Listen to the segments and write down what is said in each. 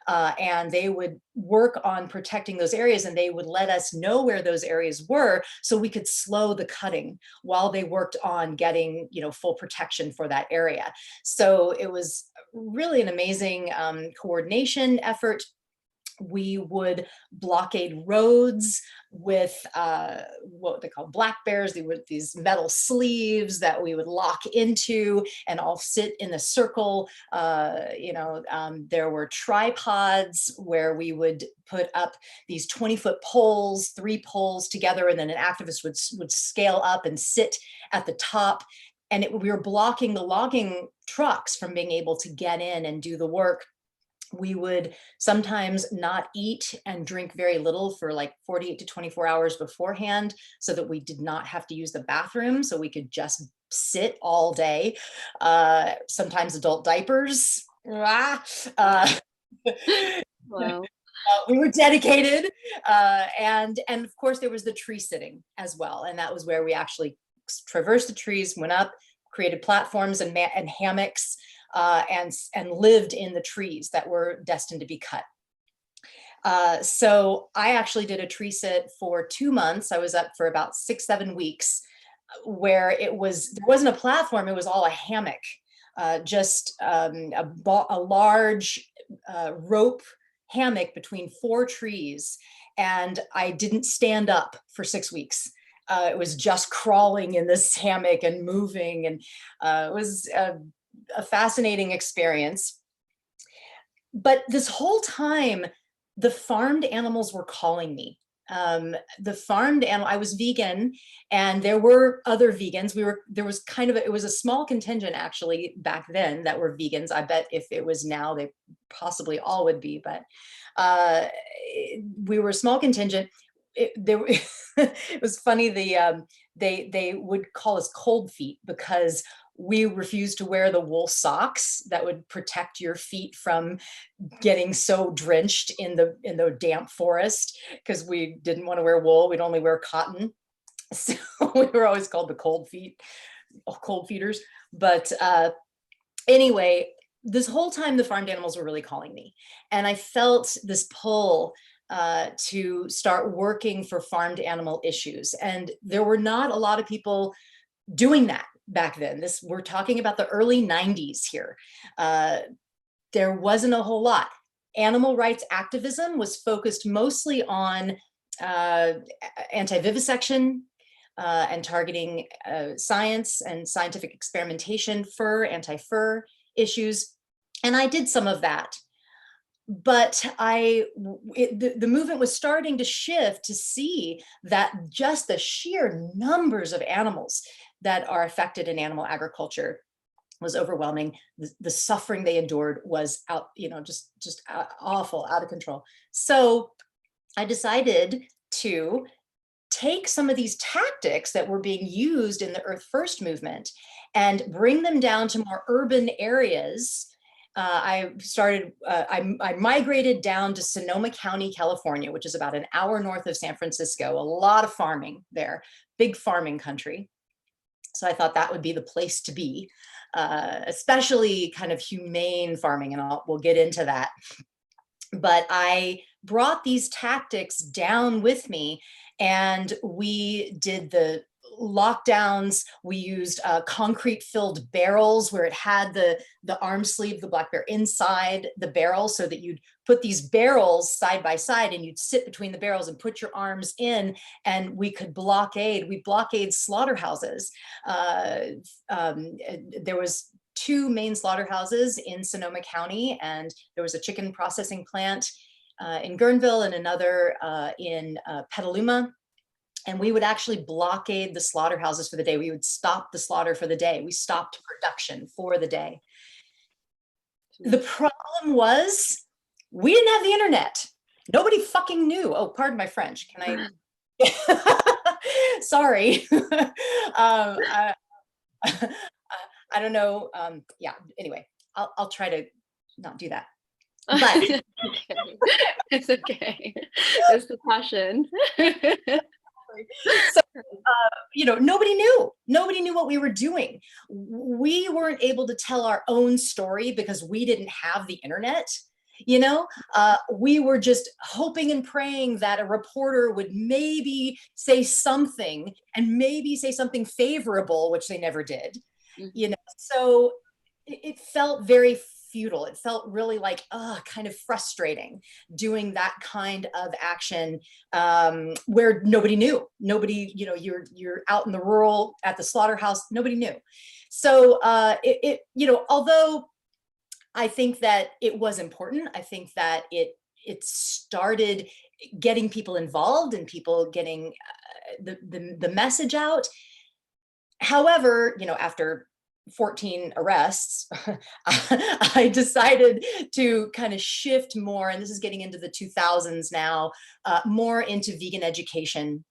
and they would work on protecting those areas, and they would let us know where those areas were so we could slow the cutting while they worked on getting, full protection for that area. So it was really an amazing coordination effort. We would blockade roads with what they call black bears. They were these metal sleeves that we would lock into and all sit in a circle. There were tripods where we would put up these 20-foot poles, 3 poles together, and then an activist would scale up and sit at the top. And we were blocking the logging trucks from being able to get in and do the work. We would sometimes not eat and drink very little for like 48 to 24 hours beforehand so that we did not have to use the bathroom, so we could just sit all day. Sometimes adult diapers. Wow. We were dedicated. And of course there was the tree sitting as well. And that was where we actually traversed the trees, went up, created platforms and hammocks, and lived in the trees that were destined to be cut. So I actually did a tree sit for 2 months. I was up for about 6-7 weeks, where there wasn't a platform, it was all a hammock, just a large rope hammock between 4 trees. And I didn't stand up for 6 weeks. It was just crawling in this hammock and moving, and it was a fascinating experience. But this whole time, the farmed animals were calling me. I was vegan, and there were other vegans. It was a small contingent actually back then that were vegans. I bet if it was now, they possibly all would be, but we were a small contingent. It was funny. They would call us cold feet because we refused to wear the wool socks that would protect your feet from getting so drenched in the damp forest, because we didn't want to wear wool. We'd only wear cotton. So we were always called the cold feeders. But anyway, this whole time the farmed animals were really calling me, and I felt this pull to start working for farmed animal issues. And there were not a lot of people doing that back then. We're talking about the early 90s here. There wasn't a whole lot. Animal rights activism was focused mostly on anti-vivisection and targeting science and scientific experimentation, anti-fur issues. And I did some of that. But the movement was starting to shift to see that just the sheer numbers of animals that are affected in animal agriculture was overwhelming. The suffering they endured was just awful, out of control. So I decided to take some of these tactics that were being used in the Earth First movement and bring them down to more urban areas. I migrated down to Sonoma County, California, which is about an hour north of San Francisco. A lot of farming there, big farming country. So I thought that would be the place to be, especially kind of humane farming, and we'll get into that. But I brought these tactics down with me, and we did the lockdowns. We used concrete filled barrels where it had the arm sleeve, the black bear, inside the barrel, so that you'd put these barrels side by side and you'd sit between the barrels and put your arms in, and we blockade slaughterhouses. There was 2 main slaughterhouses in Sonoma County, and there was a chicken processing plant in Guerneville and another in Petaluma. And we would actually blockade the slaughterhouses for the day. We would stop the slaughter for the day. We stopped production for the day. The problem was we didn't have the internet. Nobody fucking knew. Oh, pardon my French. Can I? Sorry. I don't know. Yeah, anyway, I'll try to not do that. But it's okay. It's the passion. So, nobody knew what we were doing. We weren't able to tell our own story because we didn't have the internet. You know, we were just hoping and praying that a reporter would maybe say something, and maybe say something favorable, which they never did. You know, so it felt very futile. It felt really like, kind of frustrating doing that kind of action, where nobody knew. Nobody, you know, you're out in the rural at the slaughterhouse, nobody knew. So you know, although I think that it was important, I think that it started getting people involved and people getting the message out. However, you know, after 14 arrests, I decided to kind of shift more, and this is getting into the 2000s now, more into vegan education,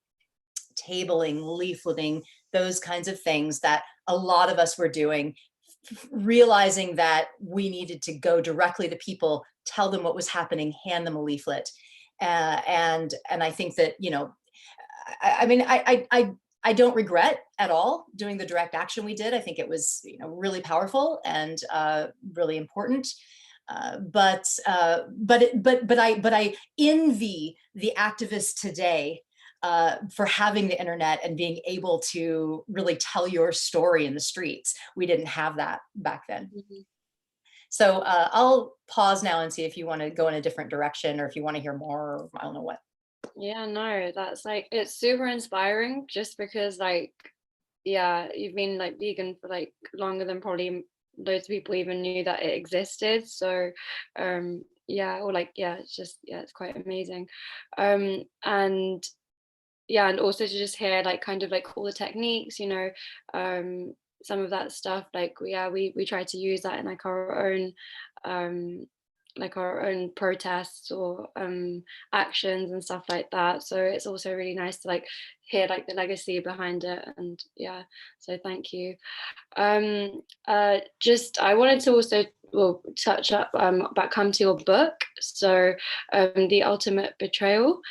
tabling, leafleting, those kinds of things that a lot of us were doing, realizing that we needed to go directly to people, tell them what was happening, hand them a leaflet. And I think that, you know, I mean, I don't regret at all doing the direct action we did. I think it was, you know, really powerful and really important. But I envy the activists today for having the internet and being able to really tell your story in the streets. We didn't have that back then. So I'll pause now and see if you want to go in a different direction, or if you want to hear more, or I don't know what. Yeah, no, that's like, it's super inspiring, just because like, yeah, you've been like vegan for like longer than probably loads of people even knew that it existed. So yeah, or like, yeah, it's just, yeah, it's quite amazing. And yeah, and also to just hear like kind of like all the techniques, you know, some of that stuff, like, yeah, we try to use that in like our own protests or actions and stuff like that. So it's also really nice to like hear like the legacy behind it. And yeah, so thank you. Just I wanted to also, well, touch up back, come to your book. So The Ultimate Betrayal.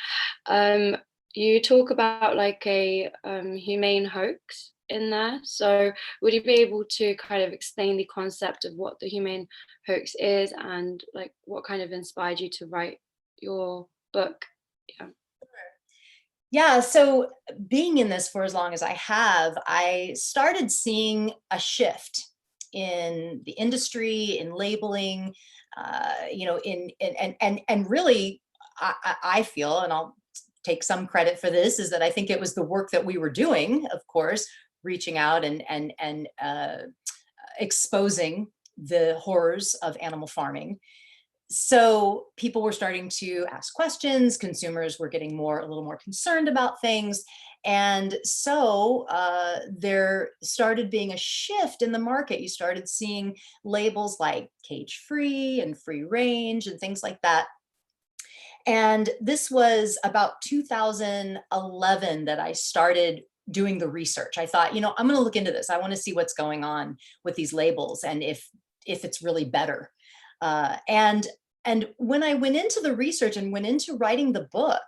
You talk about like a humane hoax in there. So would you be able to kind of explain the concept of what the humane hoax is, and like what kind of inspired you to write your book? Yeah. Yeah, so being in this for as long as I have, I started seeing a shift in the industry, in labeling, you know, and really, I feel, and I'll take some credit for this, is that I think it was the work that we were doing, of course, reaching out and exposing the horrors of animal farming. So people were starting to ask questions, consumers were getting a little more concerned about things. And so there started being a shift in the market. You started seeing labels like cage free and free range and things like that. And this was about 2011 that I started doing the research. I thought, you know, I'm going to look into this. I want to see what's going on with these labels, and if it's really better. And when I went into the research and went into writing the book,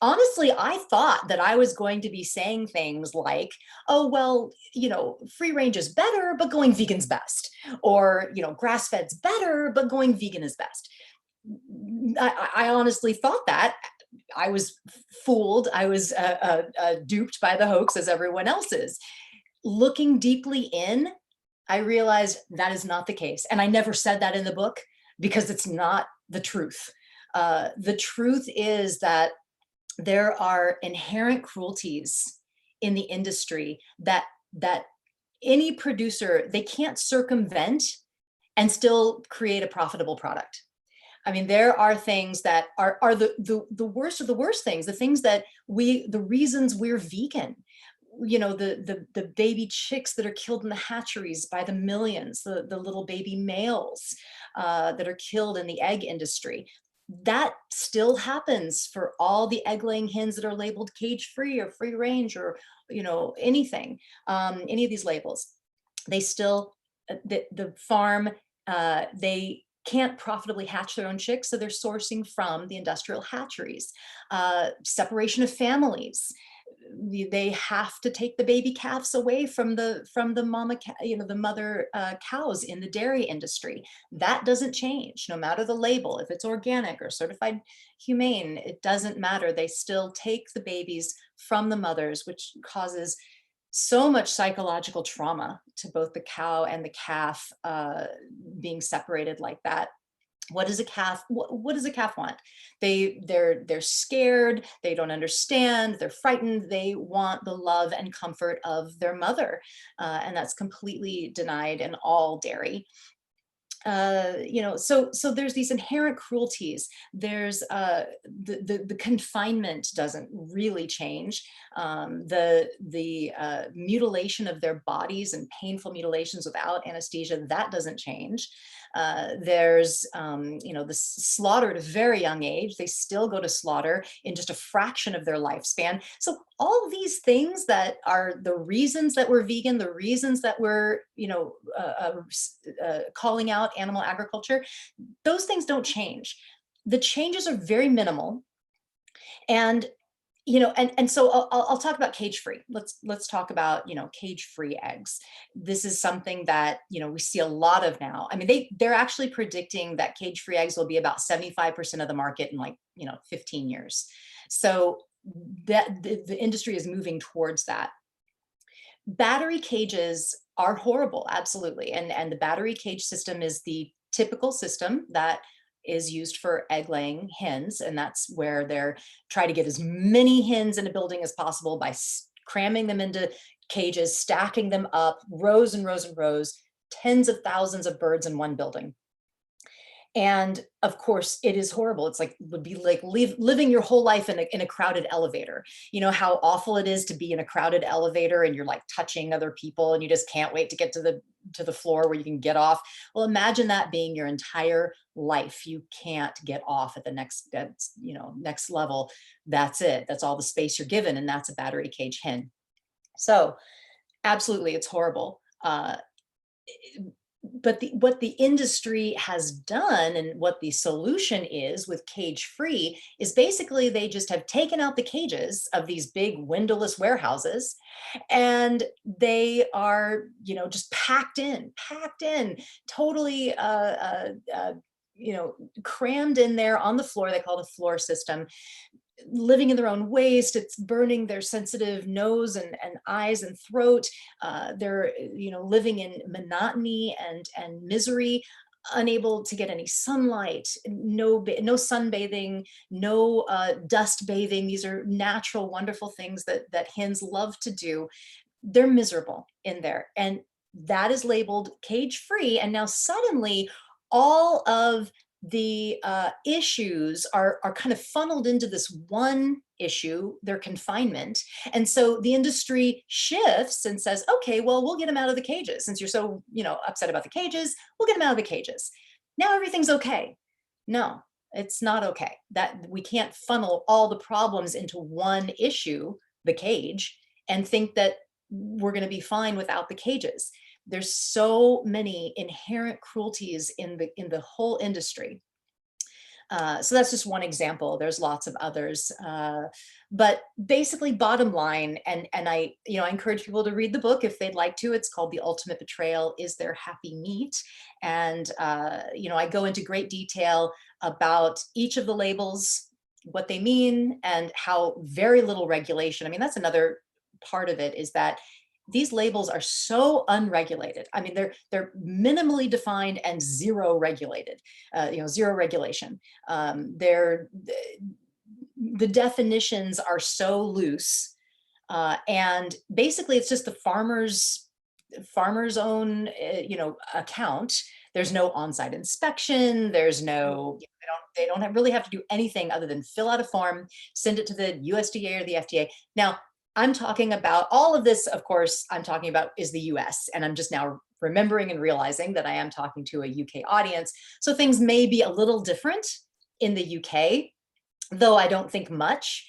honestly, I thought that I was going to be saying things like, oh, well, you know, free range is better, but going vegan's best. Or, you know, grass fed's better, but going vegan is best. I honestly thought that. I was fooled. I was duped by the hoax, as everyone else is. Looking deeply in, I realized that is not the case. And I never said that in the book, because it's not the truth. The truth is that there are inherent cruelties in the industry that any producer, they can't circumvent and still create a profitable product. I mean, there are things that are the worst of the worst things, the things that the reasons we're vegan. You know, the baby chicks that are killed in the hatcheries by the millions, the little baby males that are killed in the egg industry. That still happens for all the egg laying hens that are labeled cage free or free range, or, you know, anything, any of these labels. They still, the farm, they can't profitably hatch their own chicks, so they're sourcing from the industrial hatcheries. Separation of families. they have to take the baby calves away from the mama, the mother cows in the dairy industry. That doesn't change, no matter the label. If it's organic or certified humane, it doesn't matter. They still take the babies from the mothers, which causes so much psychological trauma to both the cow and the calf, being separated like that. What does a calf, what does a calf want? They're scared, they don't understand, they're frightened, they want the love and comfort of their mother, and that's completely denied in all dairy. So there's these inherent cruelties. There's the confinement doesn't really change. The mutilation of their bodies and painful mutilations without anesthesia, that doesn't change. There's the slaughter at a very young age. They still go to slaughter in just a fraction of their lifespan. So all these things that are the reasons that we're vegan, the reasons that we're calling out animal agriculture, those things don't change. The changes are very minimal. And so I'll talk about cage free. Let's talk about cage free eggs. This is something that we see a lot of now. I mean, they're actually predicting that cage free eggs will be about 75% of the market in 15 years. So that the industry is moving towards that. Battery cages are horrible, absolutely. And the battery cage system is the typical system that is used for egg laying hens. And that's where they're trying to get as many hens in a building as possible by cramming them into cages, stacking them up, rows and rows and rows, tens of thousands of birds in one building. And of course, it is horrible. It's would be like living your whole life in a crowded elevator. You know how awful it is to be in a crowded elevator and you're touching other people and you just can't wait to get to the floor where you can get off. Well, imagine that being your entire life. You can't get off at the next level. That's it. That's all the space you're given, and that's a battery cage hen. So, absolutely, it's horrible. But what the industry has done and what the solution is with cage free is basically they just have taken out the cages of these big windowless warehouses, and they are just packed in, totally crammed in there on the floor. They call it a floor system, living in their own waste. It's burning their sensitive nose and eyes and throat. They're living in monotony and misery, unable to get any sunlight, no sunbathing, no dust bathing. These are natural, wonderful things that hens love to do. They're miserable in there, and that is labeled cage free. And now suddenly all of the issues are kind of funneled into this one issue, their confinement. And so the industry shifts and says, okay, well, we'll get them out of the cages. Since you're so, upset about the cages, we'll get them out of the cages. Now everything's okay. No, it's not okay. That we can't funnel all the problems into one issue, the cage, and think that we're going to be fine without the cages. There's so many inherent cruelties in the whole industry. So that's just one example. There's lots of others. But basically, bottom line, and I encourage people to read the book if they'd like to. It's called The Ultimate Betrayal: Is There Happy Meat? And I go into great detail about each of the labels, what they mean, and how very little regulation. I mean, that's another part of it, is that these labels are so unregulated. I mean, they're minimally defined and zero regulated, zero regulation. The definitions are so loose, and basically it's just the farmer's own, account. There's no on-site inspection. There's no, they don't really have to do anything other than fill out a form, send it to the USDA or the FDA. Now, I'm talking about all of this, of course, I'm talking about is the US, and I'm just now remembering and realizing that I am talking to a UK audience. So things may be a little different in the UK, though I don't think much.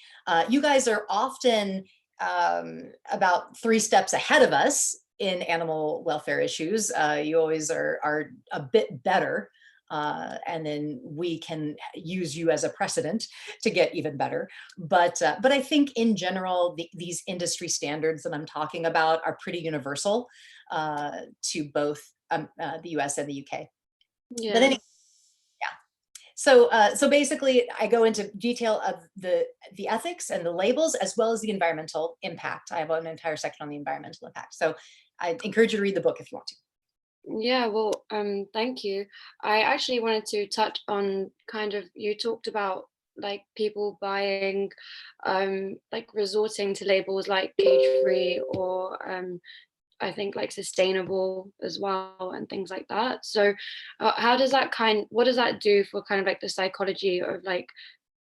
You guys are often about 3 steps ahead of us in animal welfare issues. You always are a bit better and then we can use you as a precedent to get even better. But I think in general, these industry standards that I'm talking about are pretty universal to both the US and the UK. But Yeah. anyway, so basically, I go into detail of the ethics and the labels, as well as the environmental impact. I have an entire section on the environmental impact. So I encourage you to read the book if you want to. Yeah, well, thank you. I actually wanted to touch on kind of, you talked about like people buying, like resorting to labels like cage free or I think like sustainable as well and things like that. So, how does that what does that do for kind of like the psychology of like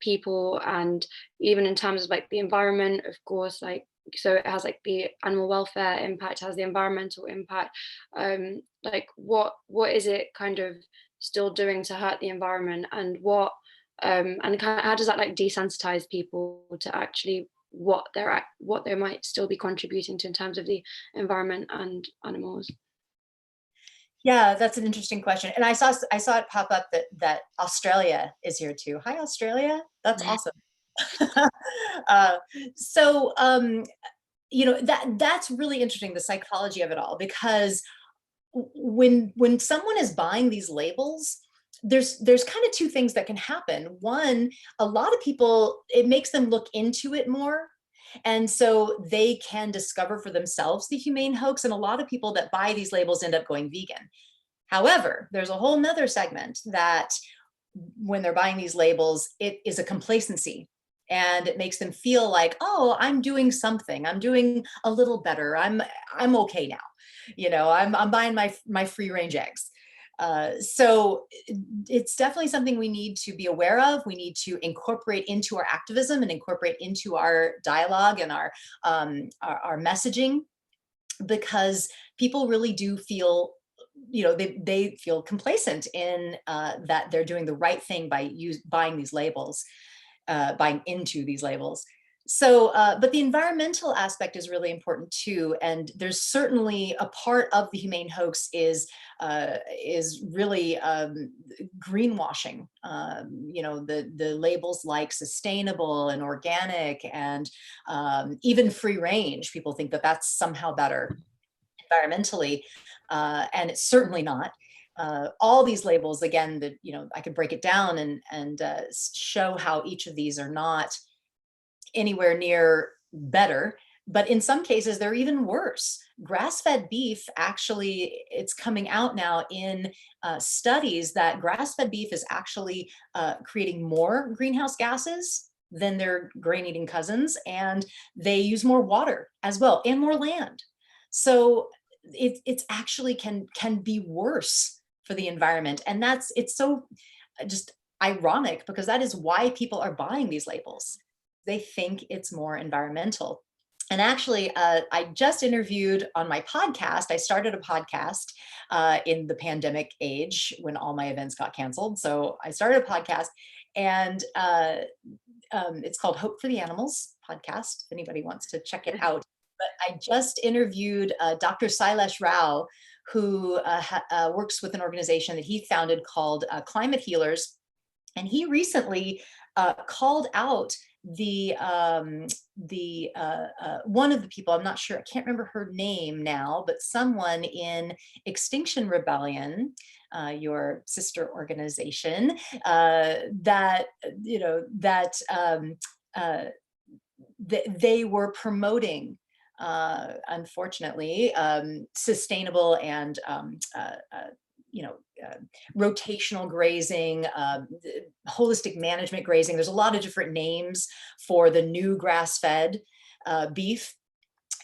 people, and even in terms of like the environment, of course, like, so it has like the animal welfare impact, has the environmental impact. Like what is it kind of still doing to hurt the environment, and what and kind of, how does that like desensitize people to actually what they might still be contributing to in terms of the environment and animals? Yeah, that's an interesting question. And I saw it pop up that Australia is here too. Hi, Australia. That's awesome. uh, so that's really interesting, the psychology of it all, because when someone is buying these labels, there's kind of two things that can happen. One, a lot of people, it makes them look into it more, and so they can discover for themselves the humane hoax, and a lot of people that buy these labels end up going vegan. However, there's a whole nother segment that when they're buying these labels, it is a complacency, and it makes them feel like, oh, I'm doing something, I'm doing a little better, I'm okay now, I'm buying my free range eggs. So it's definitely something we need to be aware of. We need to incorporate into our activism and incorporate into our dialogue and our messaging, because people really do feel, they feel complacent in that they're doing the right thing by buying these labels, buying into these labels. So, but the environmental aspect is really important too. And there's certainly a part of the humane hoax is really greenwashing. The labels like sustainable and organic and even free range. People think that that's somehow better environmentally, and it's certainly not. All these labels, again, that I could break it down and show how each of these are not anywhere near better, but in some cases they're even worse. Grass-fed beef, actually, it's coming out now in studies that grass-fed beef is actually creating more greenhouse gases than their grain-eating cousins, and they use more water as well and more land. So it's actually can be worse for the environment, and it's so just ironic, because that is why people are buying these labels. They think it's more environmental. And actually, I just interviewed on my podcast. I started a podcast in the pandemic age when all my events got canceled. So I started a podcast, and it's called Hope for the Animals podcast, if anybody wants to check it out. But I just interviewed Dr. Sailesh Rao, who works with an organization that he founded called Climate Healers. And he recently called out one of the people, I'm not sure, I can't remember her name now, but someone in Extinction Rebellion, your sister organization, they were promoting, unfortunately, sustainable and rotational grazing, holistic management grazing. There's a lot of different names for the new grass-fed beef,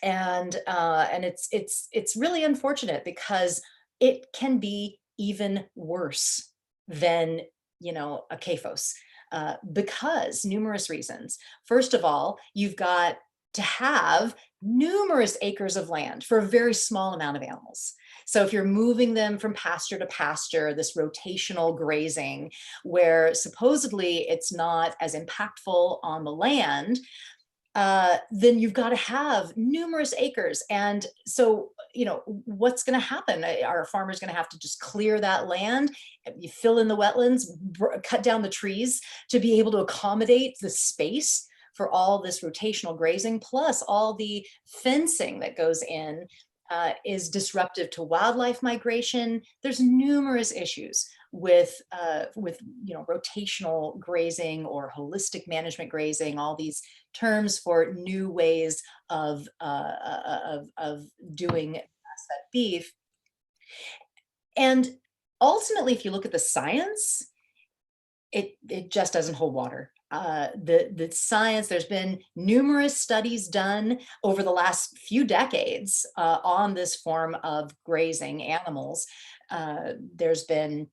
and it's really unfortunate, because it can be even worse than a CAFOS, because numerous reasons. First of all, you've got to have numerous acres of land for a very small amount of animals. So if you're moving them from pasture to pasture, this rotational grazing, where supposedly it's not as impactful on the land, then you've got to have numerous acres. And so, what's going to happen? Are farmers going to have to just clear that land? You fill in the wetlands, cut down the trees to be able to accommodate the space for all this rotational grazing, plus all the fencing that goes in is disruptive to wildlife migration. There's numerous issues with rotational grazing or holistic management grazing, all these terms for new ways of doing fed beef. And ultimately, if you look at the science, it just doesn't hold water. The science, there's been numerous studies done over the last few decades on this form of grazing animals. There's been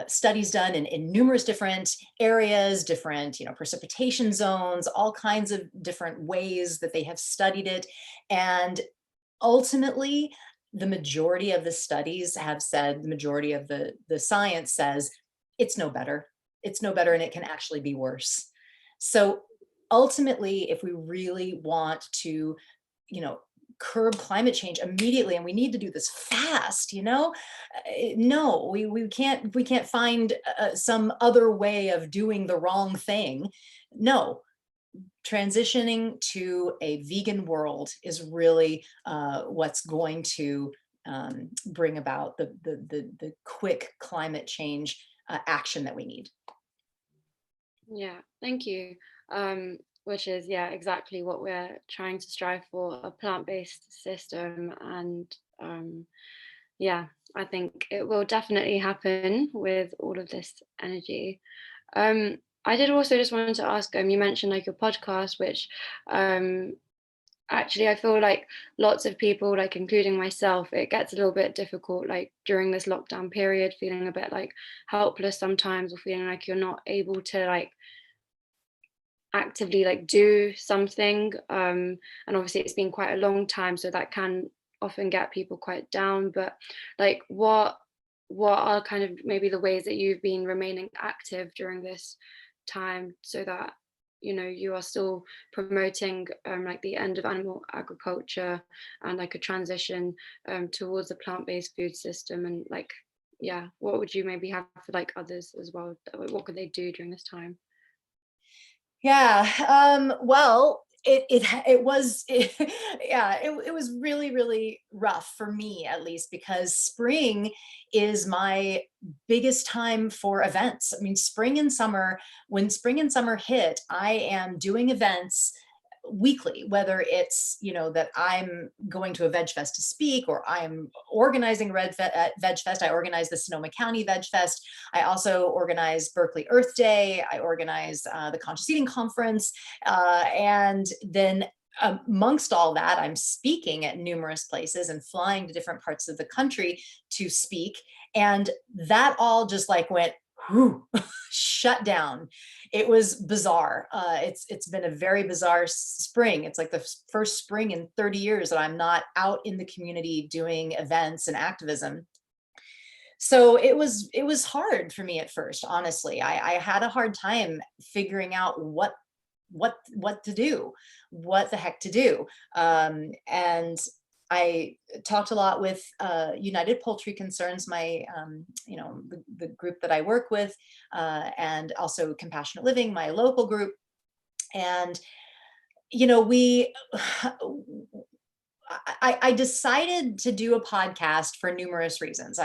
studies done in numerous different areas, different precipitation zones, all kinds of different ways that they have studied it. And ultimately, the majority of the studies have said, the majority of the science says, it's no better. It's no better, and it can actually be worse. So ultimately, if we really want to, curb climate change immediately, and we need to do this fast, no, we can't find some other way of doing the wrong thing. No, transitioning to a vegan world is really what's going to bring about the quick climate change action that we need. Yeah, thank you. Which is, yeah, exactly what we're trying to strive for, a plant-based system. And yeah, I think it will definitely happen with all of this energy. I did also just wanted to ask, you mentioned like your podcast, which actually I feel like lots of people, like including myself, it gets a little bit difficult like during this lockdown period, feeling a bit like helpless sometimes, or feeling like you're not able to like actively like do something, and obviously it's been quite a long time, so that can often get people quite down. But like what are kind of maybe the ways that you've been remaining active during this time, so that you are still promoting like the end of animal agriculture and like a transition towards a plant-based food system? And like, yeah, what would you maybe have for like others as well? What could they do during this time? Yeah, well, it was yeah, it was really, really rough for me, at least, because spring is my biggest time for events. I mean, spring and summer, when spring and summer hit, I am doing events weekly, whether it's that I'm going to a VegFest to speak, or I'm organizing VegFest. I organize the Sonoma County VegFest. I also organize Berkeley Earth Day. I organize the Conscious Eating Conference, and then amongst all that, I'm speaking at numerous places and flying to different parts of the country to speak. And that all just like went whew, shut down. It was bizarre. It's been a very bizarre spring. It's like the first spring in 30 years that I'm not out in the community doing events and activism. So it was hard for me at first. Honestly, I had a hard time figuring out what to do, what the heck to do. And I talked a lot with United Poultry Concerns, my, the group that I work with, and also Compassionate Living, my local group. And, we, I decided to do a podcast for numerous reasons.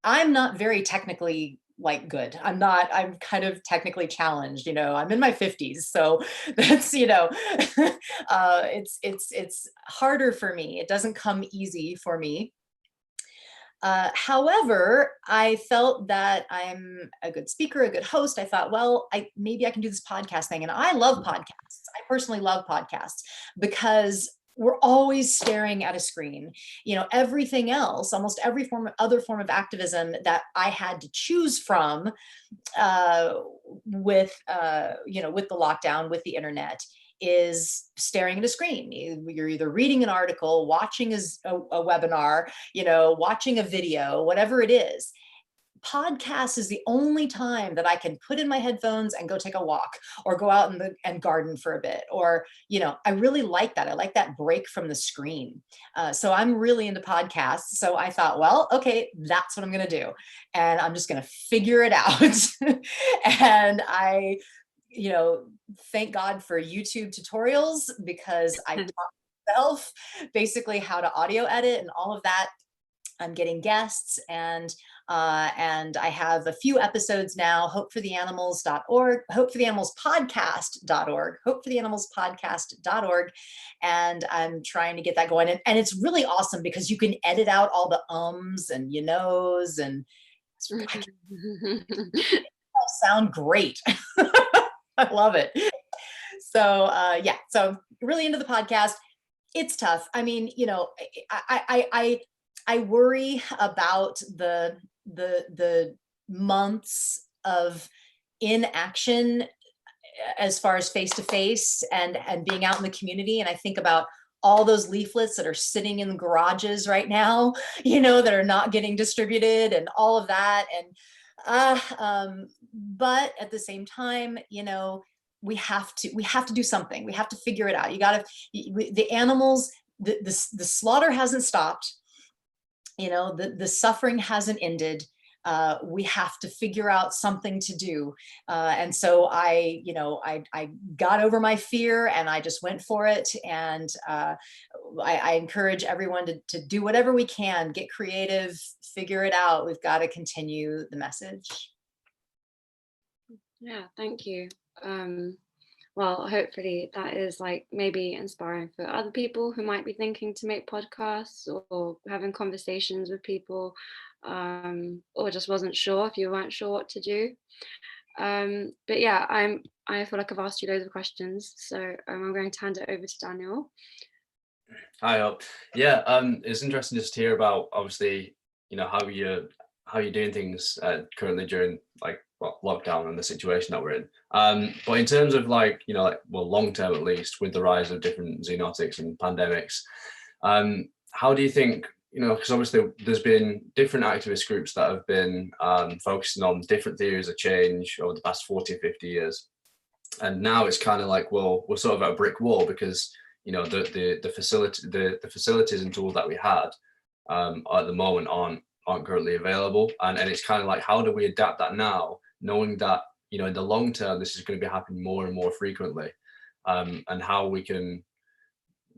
I'm not very technically like good. I'm kind of technically challenged, I'm in my 50s. So that's, it's harder for me. It doesn't come easy for me. However, I felt that I'm a good speaker, a good host. I thought, well, maybe I can do this podcast thing. And I love podcasts. I personally love podcasts because we're always staring at a screen. Everything else, almost every other form of activism that I had to choose from with the lockdown, with the internet, is staring at a screen. You're either reading an article, watching a webinar, watching a video, whatever it is. podcast is the only time that I can put in my headphones and go take a walk or go out and garden for a bit. Or, I really like that. I like that break from the screen. So I'm really into podcasts. So I thought, well, okay, that's what I'm going to do. And I'm just going to figure it out. And I, thank God for YouTube tutorials, because I taught myself basically how to audio edit and all of that. I'm getting guests, and I have a few episodes now. hopefortheanimals.org, hopefortheanimalspodcast.org, hopefortheanimalspodcast.org. And I'm trying to get that going. And it's really awesome because you can edit out all the ums and and all sound great. I love it. So yeah, so really into the podcast. It's tough. I mean, I worry about the months of inaction as far as face-to-face and being out in the community. And I think about all those leaflets that are sitting in the garages right now, that are not getting distributed and all of that. And but at the same time, we have to do something. We have to figure it out. The animals, the slaughter hasn't stopped. The suffering hasn't ended. We have to figure out something to do. And so I got over my fear and I just went for it. And I encourage everyone to do whatever we can, get creative, figure it out. We've got to continue the message. Yeah, thank you. Well, hopefully that is maybe inspiring for other people who might be thinking to make podcasts or having conversations with people, or just wasn't sure if you weren't sure what to do. But yeah, I feel like I've asked you loads of questions, so I'm going to hand it over to Daniel. Hi, Hope. Yeah, it's interesting just to hear about, obviously, how you're doing things currently during lockdown and the situation that we're in. But in terms of long term at least, with the rise of different zoonotics and pandemics, how do you think, because obviously there's been different activist groups that have been focusing on different theories of change over the past 40 or 50 years. And now it's kind of we're sort of at a brick wall because, the facilities and tools that we had at the moment aren't currently available. And it's kind of how do we adapt that now, knowing that, in the long term, this is going to be happening more and more frequently, and how we can,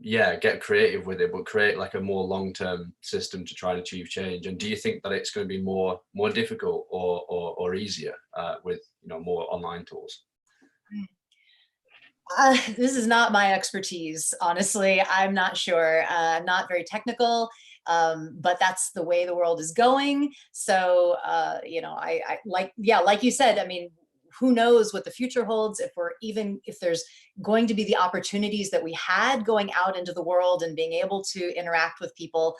get creative with it, but create a more long-term system to try and achieve change. And do you think that it's going to be more difficult or easier with, more online tools? This is not my expertise, honestly. I'm not sure. I'm not very technical. But that's the way the world is going. So, like you said, I mean, who knows what the future holds, if there's going to be the opportunities that we had going out into the world and being able to interact with people.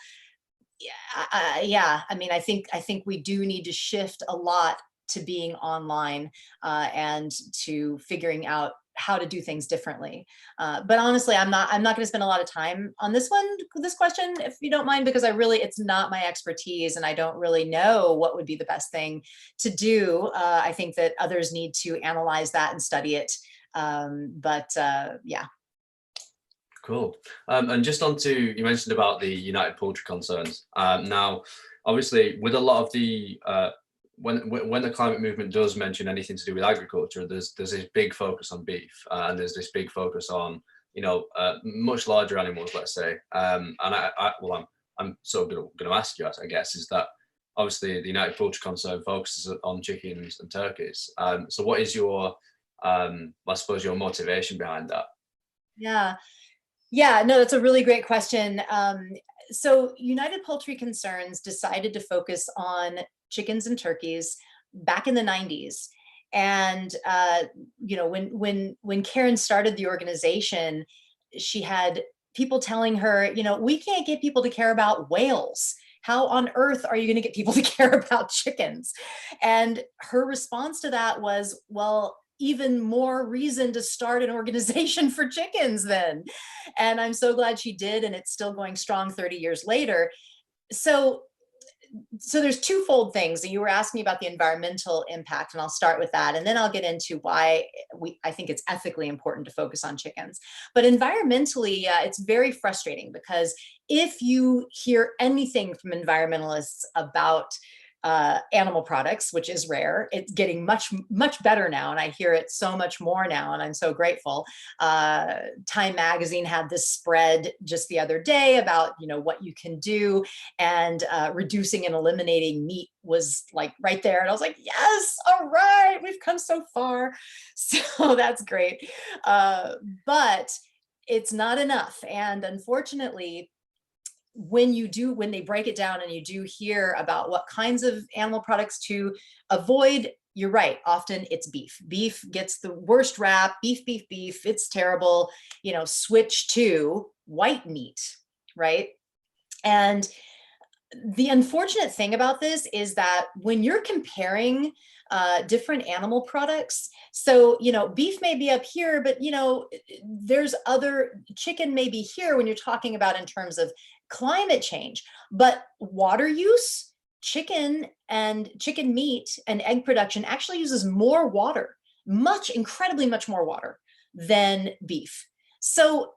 I mean, I think we do need to shift a lot to being online and to figuring out how to do things differently. But honestly, I'm not going to spend a lot of time on this question, if you don't mind, because it's not my expertise and I don't really know what would be the best thing to do. I think that others need to analyze that and study it. Yeah. Cool. And just you mentioned about the United Poultry Concerns. Now, obviously, with a lot of the when the climate movement does mention anything to do with agriculture, there's this big focus on beef, and there's this big focus on much larger animals, let's say. And I'm sort of going to ask you, I guess, is that obviously the United Poultry Concern focuses on chickens and turkeys. So what is your, I suppose, your motivation behind that? Yeah, no, that's a really great question. So United Poultry Concerns decided to focus on chickens and turkeys back in the 90s. And, when Karen started the organization, she had people telling her, we can't get people to care about whales. How on earth are you going to get people to care about chickens? And her response to that was, well, even more reason to start an organization for chickens then. And I'm so glad she did. And it's still going strong 30 years later. So so there's twofold things. You were asking about the environmental impact, and I'll start with that, and then I'll get into why I think it's ethically important to focus on chickens. But environmentally, it's very frustrating, because if you hear anything from environmentalists about animal products, which is rare, it's getting much better now, and I hear it so much more now, and I'm so grateful. Time magazine had this spread just the other day about, you know, what you can do, and reducing and eliminating meat was like right there, and I was like, yes, all right, we've come so far. So that's great, but it's not enough, and unfortunately, when they break it down and you do hear about what kinds of animal products to avoid, you're right, often it's beef. Beef gets the worst rap. Beef, beef, beef, it's terrible. You know, switch to white meat, right? And the unfortunate thing about this is that when you're comparing different animal products, so, you know, beef may be up here, but, you know, there's other, chicken may be here when you're talking about in terms of climate change, but water use, chicken meat and egg production actually uses more water, incredibly much more water than beef. So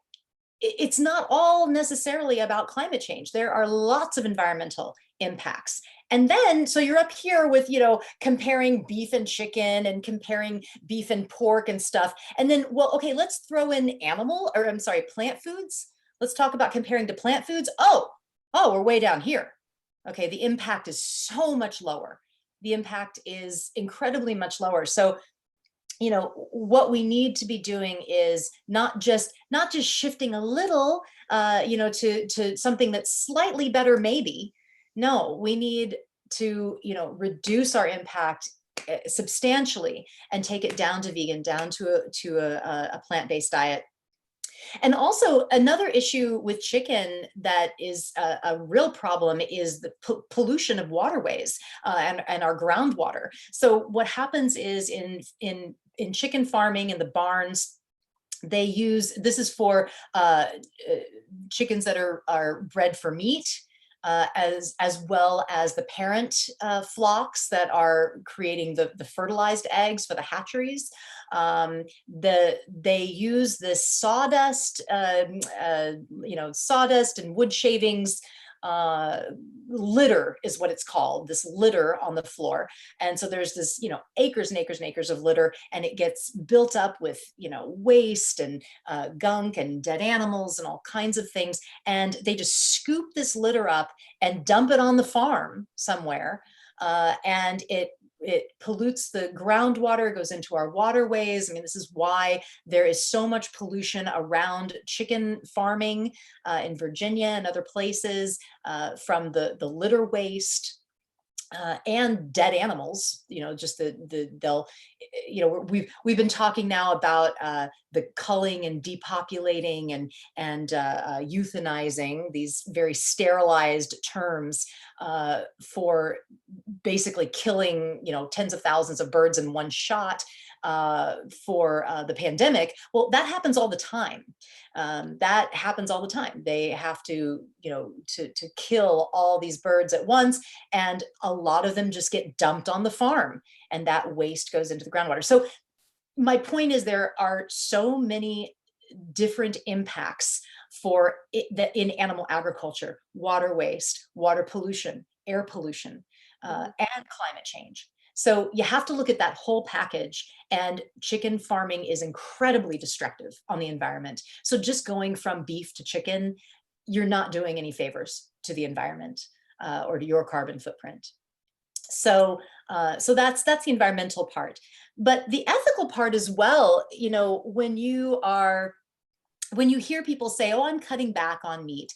it's not all necessarily about climate change. There are lots of environmental impacts. And then, so you're up here with, you know, comparing beef and chicken and comparing beef and pork and stuff. And then, well, okay, let's throw in plant foods. Let's talk about comparing to plant foods. Oh, we're way down here. Okay, the impact is so much lower. The impact is incredibly much lower. So, you know, what we need to be doing is not just shifting a little, you know, to something that's slightly better, maybe. No, we need to, you know, reduce our impact substantially and take it down to vegan, down to a plant-based diet. And also another issue with chicken that is a real problem is the pollution of waterways and our groundwater. So what happens is in chicken farming, in the barns, they use, this is for chickens that are bred for meat, as well as the parent flocks that are creating the fertilized eggs for the hatcheries. They use this sawdust, you know, sawdust and wood shavings. Litter is what it's called, this litter on the floor. And so there's this, you know, acres and acres and acres of litter, and it gets built up with, you know, waste and gunk and dead animals and all kinds of things. And they just scoop this litter up and dump it on the farm somewhere. And it pollutes the groundwater, goes into our waterways. I mean, this is why there is so much pollution around chicken farming in Virginia and other places from the litter waste. And dead animals, you know, just they'll, you know, we've been talking now about the culling and depopulating and euthanizing, these very sterilized terms for basically killing, you know, tens of thousands of birds in one shot for the pandemic. Well, that happens all the time. That happens all the time. They have to, you know, to kill all these birds at once, and a lot of them just get dumped on the farm, and that waste goes into the groundwater. So my point is, there are so many different impacts for in animal agriculture: water waste, water pollution, air pollution, and climate change. So you have to look at that whole package, and chicken farming is incredibly destructive on the environment. So just going from beef to chicken, you're not doing any favors to the environment or to your carbon footprint. So that's the environmental part. But the ethical part as well, you know, when you hear people say, oh, I'm cutting back on meat,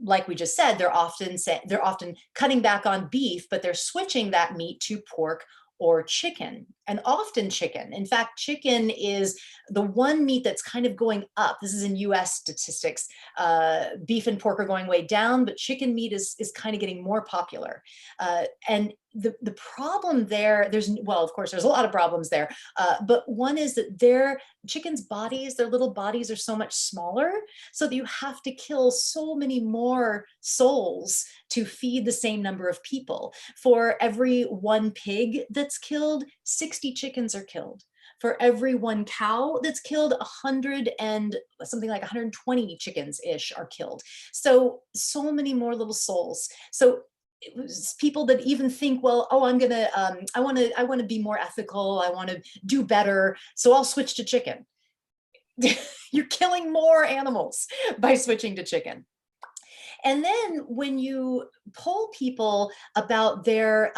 like we just said, they're often cutting back on beef, but they're switching that meat to pork or chicken. and often chicken. In fact, chicken is the one meat that's kind of going up. This is in US statistics. Beef and pork are going way down, but chicken meat is kind of getting more popular. And the problem there, well, of course, there's a lot of problems there, but one is that chicken's bodies, their little bodies are so much smaller, so that you have to kill so many more souls to feed the same number of people. For every one pig that's killed, 60 chickens are killed. For every one cow that's killed, 100 and something like 120 chickens-ish are killed. So many more little souls. So it was people that even think, well, oh, I want to be more ethical. I want to do better. So I'll switch to chicken. You're killing more animals by switching to chicken. And then when you poll people about their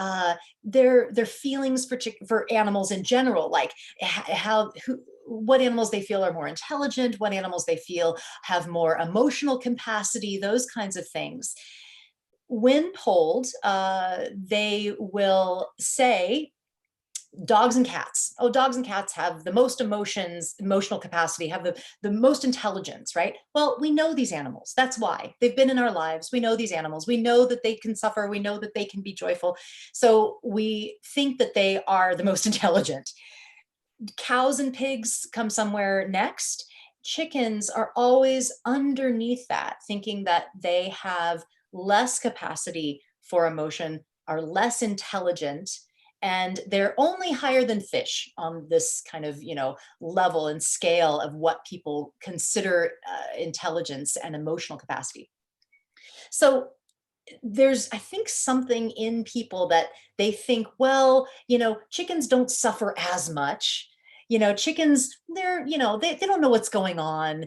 feelings for animals in general, like what animals they feel are more intelligent, what animals they feel have more emotional capacity, those kinds of things. When polled, they will say dogs and cats. Oh, dogs and cats have the most emotional capacity, have the most intelligence, right? Well, we know these animals. That's why. They've been in our lives. We know these animals. We know that they can suffer. We know that they can be joyful. So we think that they are the most intelligent. Cows and pigs come somewhere next. Chickens are always underneath that, thinking that they have less capacity for emotion, are less intelligent, and they're only higher than fish on this kind of, level and scale of what people consider intelligence and emotional capacity. So there's, I think, something in people that they think, well, chickens don't suffer as much. Chickens, they don't know what's going on.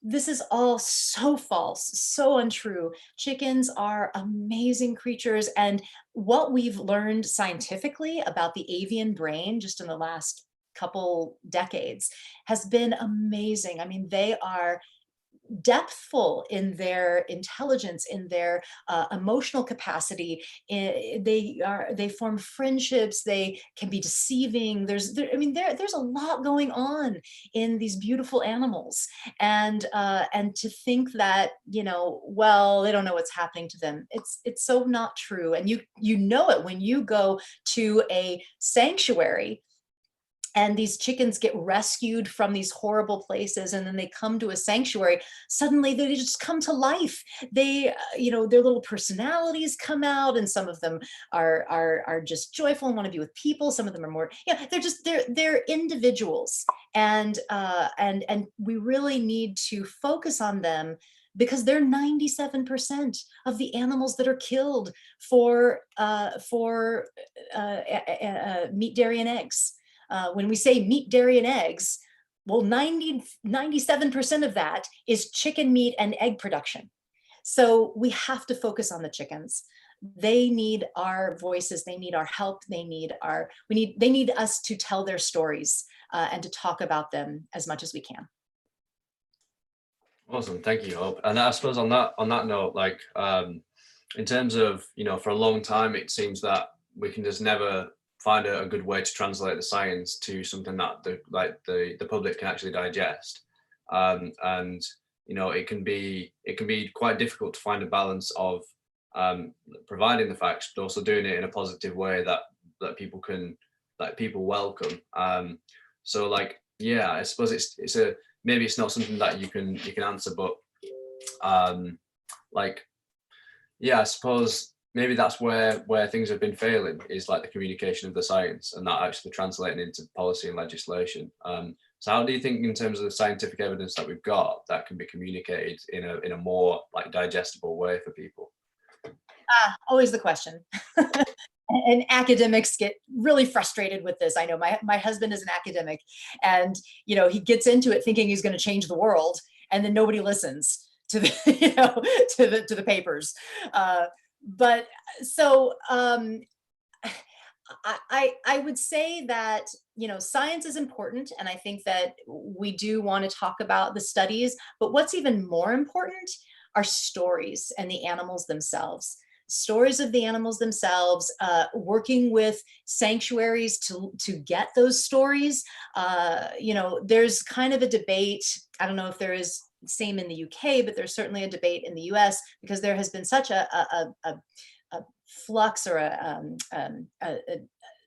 This is all so false, so untrue. Chickens are amazing creatures. And what we've learned scientifically about the avian brain just in the last couple decades has been amazing. I mean, they are depthful in their intelligence, in their emotional capacity. They form friendships. They can be deceiving. There's a lot going on in these beautiful animals, and to think that well, they don't know what's happening to them. It's so not true, and you know it when you go to a sanctuary and these chickens get rescued from these horrible places, and then they come to a sanctuary. Suddenly they just come to life. They, their little personalities come out, and some of them are just joyful and want to be with people. Some of them are more, they're individuals, and we really need to focus on them, because they're 97% of the animals that are killed for meat, dairy, and eggs. When we say meat, dairy, and eggs, well, 97% of that is chicken meat and egg production. So we have to focus on the chickens. They need our voices. They need our help. They need us to tell their stories and to talk about them as much as we can. Awesome, thank you, Hope. And I suppose on that note, like in terms of for a long time, it seems that we can just never find a good way to translate the science to something that the public can actually digest, and it can be quite difficult to find a balance of providing the facts, but also doing it in a positive way that people welcome. So I suppose maybe it's not something that you can answer, but I suppose maybe that's where things have been failing, is like the communication of the science and not actually translating into policy and legislation. So how do you think, in terms of the scientific evidence that we've got, that can be communicated in a more digestible way for people? Always the question. And academics get really frustrated with this. I know my husband is an academic, and he gets into it thinking he's going to change the world, and then nobody listens to the to the papers. But so I would say that science is important, and I think that we do want to talk about the studies. But what's even more important are stories and the animals themselves. stories of the animals themselves, working with sanctuaries to get those stories. You know, there's kind of a debate. I don't know if there is same in the UK, but there's certainly a debate in the US because there has been such a flux or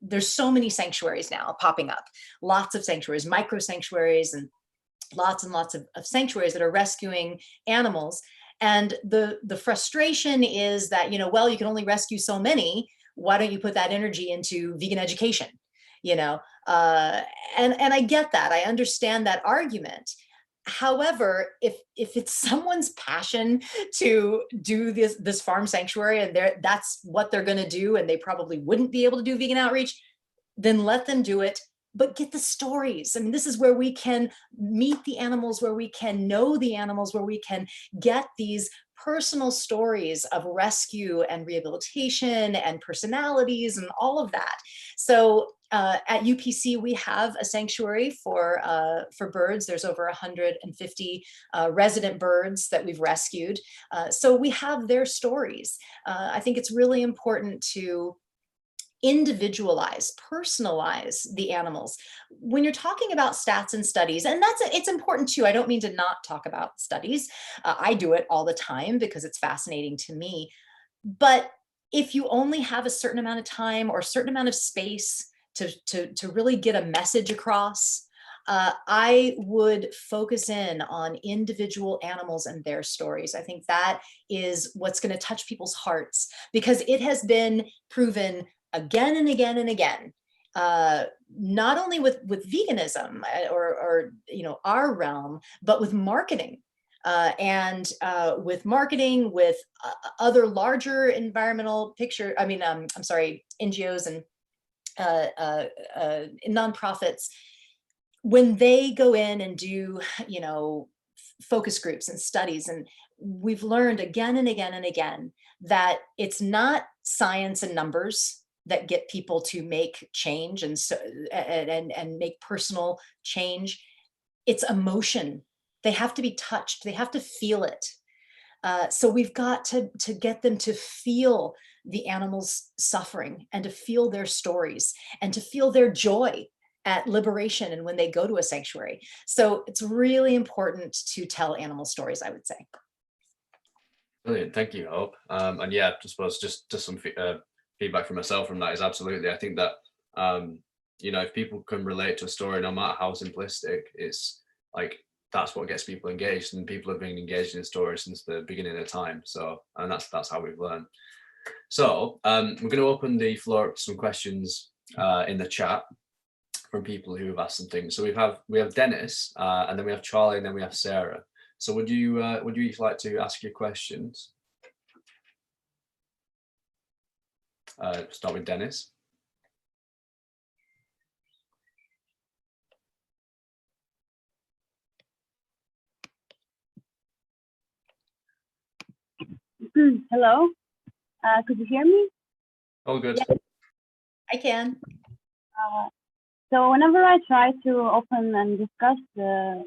there's so many sanctuaries now popping up, lots of sanctuaries, micro sanctuaries, and lots of sanctuaries that are rescuing animals. And the frustration is that, you know, well, you can only rescue so many. Why don't you put that energy into vegan education? You know, and I get that. I understand that argument. However, if it's someone's passion to do this farm sanctuary and that's what they're going to do, and they probably wouldn't be able to do vegan outreach, then let them do it. But get the stories. I mean, this is where we can meet the animals, where we can know the animals, where we can get these personal stories of rescue and rehabilitation and personalities and all of that. So at UPC, we have a sanctuary for birds. There's over 150 resident birds that we've rescued. So we have their stories. I think it's really important to individualize, personalize the animals. When you're talking about stats and studies, and it's important too. I don't mean to not talk about studies. I do it all the time because it's fascinating to me. But if you only have a certain amount of time or a certain amount of space to really get a message across, I would focus in on individual animals and their stories. I think that is what's going to touch people's hearts, because it has been proven again and again and again, not only with veganism or you know, our realm, but with marketing. And with marketing, with other larger environmental NGOs and nonprofits, when they go in and do, you know, focus groups and studies, and we've learned again and again and again that it's not science and numbers that get people to make change and make personal change. It's emotion. They have to be touched. They have to feel it. So we've got to get them to feel the animals suffering and to feel their stories and to feel their joy at liberation and when they go to a sanctuary. So it's really important to tell animal stories, I would say. Brilliant, thank you, Hope. And yeah, I suppose just some feedback from myself from that is absolutely. I think that you know, if people can relate to a story, no matter how simplistic, it's like that's what gets people engaged, and people have been engaged in stories since the beginning of time. So, and that's how we've learned. So we're going to open the floor up to some questions in the chat from people who have asked some things. So we have Dennis, and then we have Charlie, and then we have Sarah. So would you each like to ask your questions? Start with Dennis. Hello, could you hear me? Oh, good. Yeah, I can. So whenever I try to open and discuss the